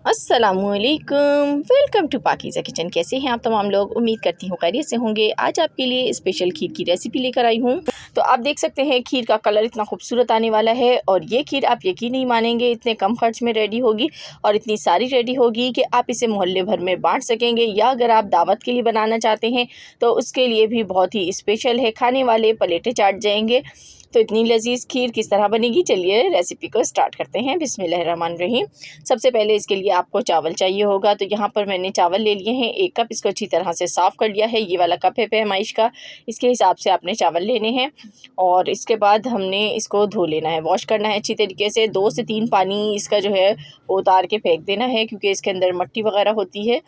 अस्सलामुअलैकुम, welcome to Pakeezah kitchen. कैसे हैं आप तमाम लोग? उम्मीद करती हूँ खैरियत से होंगे। आज आपके लिए स्पेशल खीर की रेसिपी लेकर आई हूँ। तो आप देख सकते हैं खीर का कलर इतना खूबसूरत आने वाला है और ये खीर आप यकीन नहीं मानेंगे इतने कम खर्च में रेडी होगी और इतनी सारी रेडी होगी कि आप इसे मोहल्ले भर में बांट सकेंगे, या अगर आप दावत के लिए बनाना चाहते हैं तो उसके लिए भी बहुत ही स्पेशल है। खाने वाले पलेटें चाट जाएंगे। तो इतनी लजीज खीर किस तरह बनेगी, चलिए रेसिपी को स्टार्ट करते हैं। बिस्मिल्लाहिर्रहमानिर्रहीम। सबसे पहले इसके लिए आपको चावल चाहिए होगा। तो यहाँ पर मैंने चावल ले लिए हैं 1 कप। इसको अच्छी तरह से साफ़ कर लिया है। ये वाला कप है पैमाइश का, इसके हिसाब से आपने चावल लेने हैं। और इसके बाद हमने इसको धो लेना है, वॉश करना है अच्छी तरीके से। 2 से 3 पानी इसका जो है वो उतार के फेंक देना है, क्योंकि इसके अंदर मिट्टी वगैरह होती है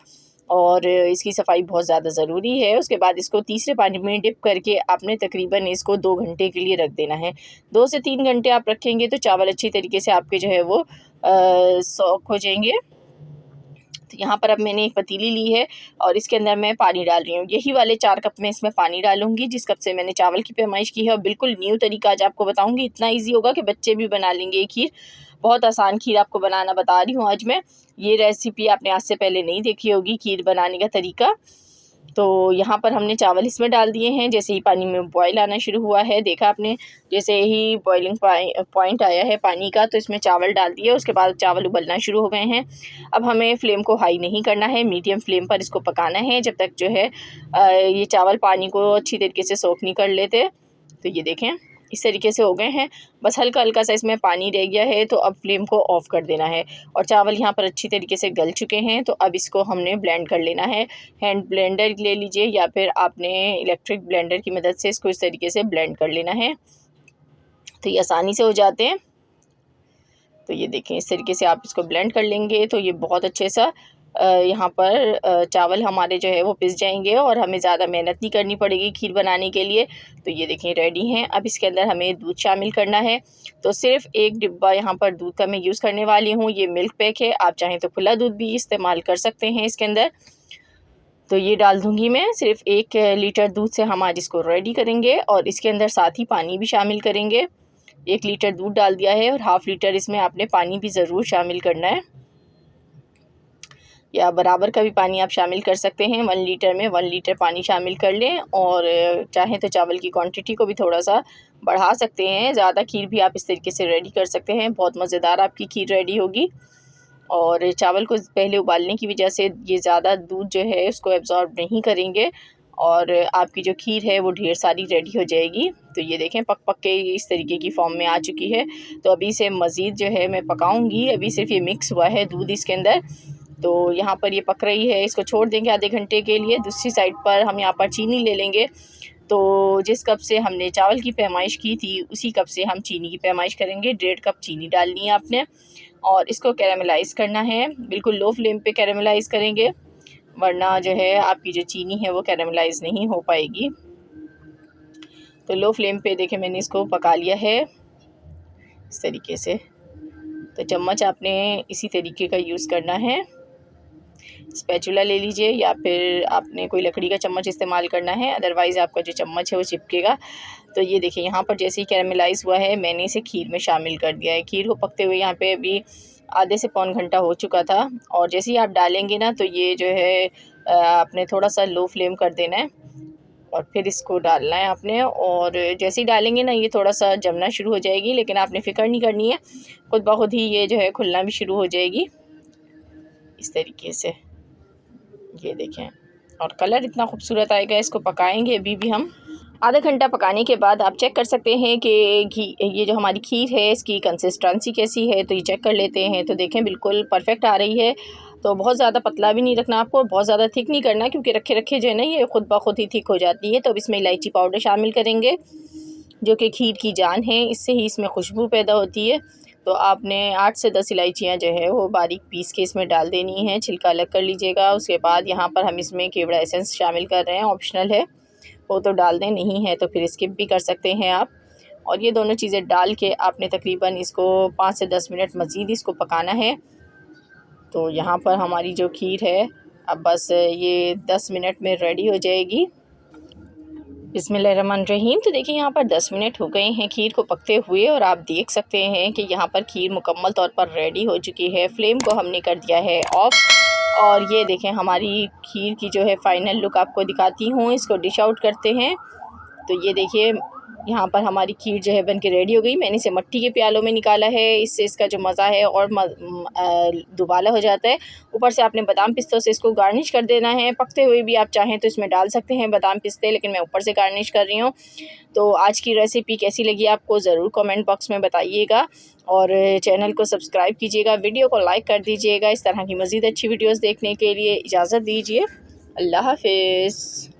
और इसकी सफाई बहुत ज़्यादा ज़रूरी है। उसके बाद इसको तीसरे पानी में डिप करके आपने तकरीबन इसको 2 घंटे के लिए रख देना है। 2 से 3 घंटे आप रखेंगे तो चावल अच्छी तरीके से आपके जो है वो सॉक हो जाएंगे। तो यहाँ पर अब मैंने एक पतीली ली है और इसके अंदर मैं पानी डाल रही हूँ। यही वाले 4 कप में इसमें पानी डालूंगी जिस कप से मैंने चावल की पैमाइश की है। और बिल्कुल न्यू तरीका आज आपको बताऊंगी, इतना इजी होगा कि बच्चे भी बना लेंगे ये खीर। बहुत आसान खीर आपको बनाना बता रही हूँ आज मैं। ये रेसिपी आपने आज से पहले नहीं देखी होगी, खीर बनाने का तरीका। तो यहाँ पर हमने चावल इसमें डाल दिए हैं। जैसे ही पानी में बॉईल आना शुरू हुआ है, देखा आपने, जैसे ही बॉइलिंग पॉइंट आया है पानी का, तो इसमें चावल डाल दिए। उसके बाद चावल उबलना शुरू हो गए हैं। अब हमें फ्लेम को हाई नहीं करना है, मीडियम फ्लेम पर इसको पकाना है जब तक जो है ये चावल पानी को अच्छी तरीके से सोख नहीं कर लेते। तो ये देखें इस तरीके से हो गए हैं। बस हल्का हल्का सा इसमें पानी रह गया है, तो अब फ्लेम को ऑफ़ कर देना है। और चावल यहाँ पर अच्छी तरीके से गल चुके हैं। तो अब इसको हमने ब्लेंड कर लेना है। हैंड ब्लेंडर ले लीजिए या फिर आपने इलेक्ट्रिक ब्लेंडर की मदद से इसको इस तरीके से ब्लेंड कर लेना है, तो ये आसानी से हो जाते हैं। तो ये देखें इस तरीके से आप इसको ब्लेंड कर लेंगे तो ये बहुत अच्छे सा यहाँ पर चावल हमारे जो है वो पिस जाएंगे और हमें ज़्यादा मेहनत नहीं करनी पड़ेगी खीर बनाने के लिए। तो ये देखें रेडी हैं। अब इसके अंदर हमें दूध शामिल करना है। तो सिर्फ़ 1 डिब्बा यहाँ पर दूध का मैं यूज़ करने वाली हूँ। ये मिल्क पैक है, आप चाहें तो खुला दूध भी इस्तेमाल कर सकते हैं इसके अंदर। तो ये डाल दूँगी मैं। सिर्फ़ 1 लीटर दूध से हम आज इसको रेडी करेंगे और इसके अंदर साथ ही पानी भी शामिल करेंगे। 1 लीटर दूध डाल दिया है और हाफ़ लीटर इसमें आपने पानी भी ज़रूर शामिल करना है, या बराबर का भी पानी आप शामिल कर सकते हैं। 1 लीटर में 1 लीटर पानी शामिल कर लें और चाहें तो चावल की क्वांटिटी को भी थोड़ा सा बढ़ा सकते हैं। ज़्यादा खीर भी आप इस तरीके से रेडी कर सकते हैं, बहुत मज़ेदार आपकी खीर रेडी होगी। और चावल को पहले उबालने की वजह से ये ज़्यादा दूध जो है उसको एब्ज़ॉर्ब नहीं करेंगे और आपकी जो खीर है वो ढेर सारी रेडी हो जाएगी। तो ये देखें पक पक के इस तरीके की फॉर्म में आ चुकी है। तो अभी इसे मज़ीद जो है मैं पकाऊंगी। अभी सिर्फ ये मिक्स हुआ है दूध इसके अंदर, तो यहाँ पर ये पक रही है। इसको छोड़ देंगे आधे घंटे के लिए। दूसरी साइड पर हम यहाँ पर चीनी ले लेंगे। तो जिस कप से हमने चावल की पैमाइश की थी उसी कप से हम चीनी की पैमाइश करेंगे। 1.5 कप चीनी डालनी है आपने और इसको कैरामलाइज़ करना है। बिल्कुल लो फ्लेम पे कैरामलाइज़ करेंगे, वरना जो है आपकी जो चीनी है वो कैरामलाइज़ नहीं हो पाएगी। तो लो फ्लेम पे देखें मैंने इसको पका लिया है इस तरीके से। तो चम्मच आपने इसी तरीके का यूज़ करना है। स्पैचुला ले लीजिए या फिर आपने कोई लकड़ी का चम्मच इस्तेमाल करना है, अदरवाइज़ आपका जो चम्मच है वो चिपकेगा। तो ये देखिए यहाँ पर जैसे ही कैरामलाइज़ हुआ है मैंने इसे खीर में शामिल कर दिया है। खीर को पकते हुए यहाँ पे अभी आधे से पौन घंटा हो चुका था। और जैसे ही आप डालेंगे ना तो ये जो है आपने थोड़ा सा लो फ्लेम कर देना है और फिर इसको डालना है आपने। और जैसे ही डालेंगे ना ये थोड़ा सा जमना शुरू हो जाएगी, लेकिन आपने फ़िक्र नहीं करनी है, खुद ब खुद ही ये जो है खुलना भी शुरू हो जाएगी इस तरीके से। ये देखें और कलर इतना खूबसूरत आएगा। इसको पकाएंगे अभी भी हम। आधा घंटा पकाने के बाद आप चेक कर सकते हैं कि ये जो हमारी खीर है इसकी कंसिस्टेंसी कैसी है। तो ये चेक कर लेते हैं। तो देखें बिल्कुल परफेक्ट आ रही है। तो बहुत ज़्यादा पतला भी नहीं रखना आपको, बहुत ज़्यादा थिक नहीं करना, क्योंकि रखे रखे जो है ना ये खुद ब खुद ही थिक हो जाती है। तो अब इसमें इलायची पाउडर शामिल करेंगे जो कि खीर की जान है, इससे ही इसमें खुशबू पैदा होती है। तो आपने 8 से 10 इलायचियाँ जो है वो बारीक पीस के इसमें डाल देनी है, छिलका अलग कर लीजिएगा। उसके बाद यहाँ पर हम इसमें केवड़ा एसेंस शामिल कर रहे हैं, ऑप्शनल है, वो तो डाल दें, नहीं है तो फिर स्किप भी कर सकते हैं आप। और ये दोनों चीज़ें डाल के आपने तकरीबन इसको 5 से 10 मिनट मज़ीद इसको पकाना है। तो यहाँ पर हमारी जो खीर है अब बस ये 10 मिनट में रेडी हो जाएगी। बिस्मिल्लाहिर्रहमानिर्रहीम। तो देखिए यहाँ पर 10 मिनट हो गए हैं खीर को पकते हुए और आप देख सकते हैं कि यहाँ पर खीर मुकम्मल तौर पर रेडी हो चुकी है। फ्लेम को हमने कर दिया है ऑफ़ और ये देखें हमारी खीर की जो है फ़ाइनल लुक आपको दिखाती हूँ। इसको डिश आउट करते हैं। तो ये देखिए यहाँ पर हमारी खीर जो है बन के रेडी हो गई। मैंने इसे मट्टी के प्यालों में निकाला है, इससे इसका जो मज़ा है और दुबाला हो जाता है। ऊपर से आपने बादाम पिस्तों से इसको गार्निश कर देना है। पकते हुए भी आप चाहें तो इसमें डाल सकते हैं बादाम पिस्ते, लेकिन मैं ऊपर से गार्निश कर रही हूँ। तो आज की रेसिपी कैसी लगी आपको ज़रूर कमेंट बॉक्स में बताइएगा और चैनल को सब्सक्राइब कीजिएगा, वीडियो को लाइक कर दीजिएगा। इस तरह की मज़ीद अच्छी वीडियोज़ देखने के लिए इजाज़त दीजिए। अल्लाह हाफ़िज़।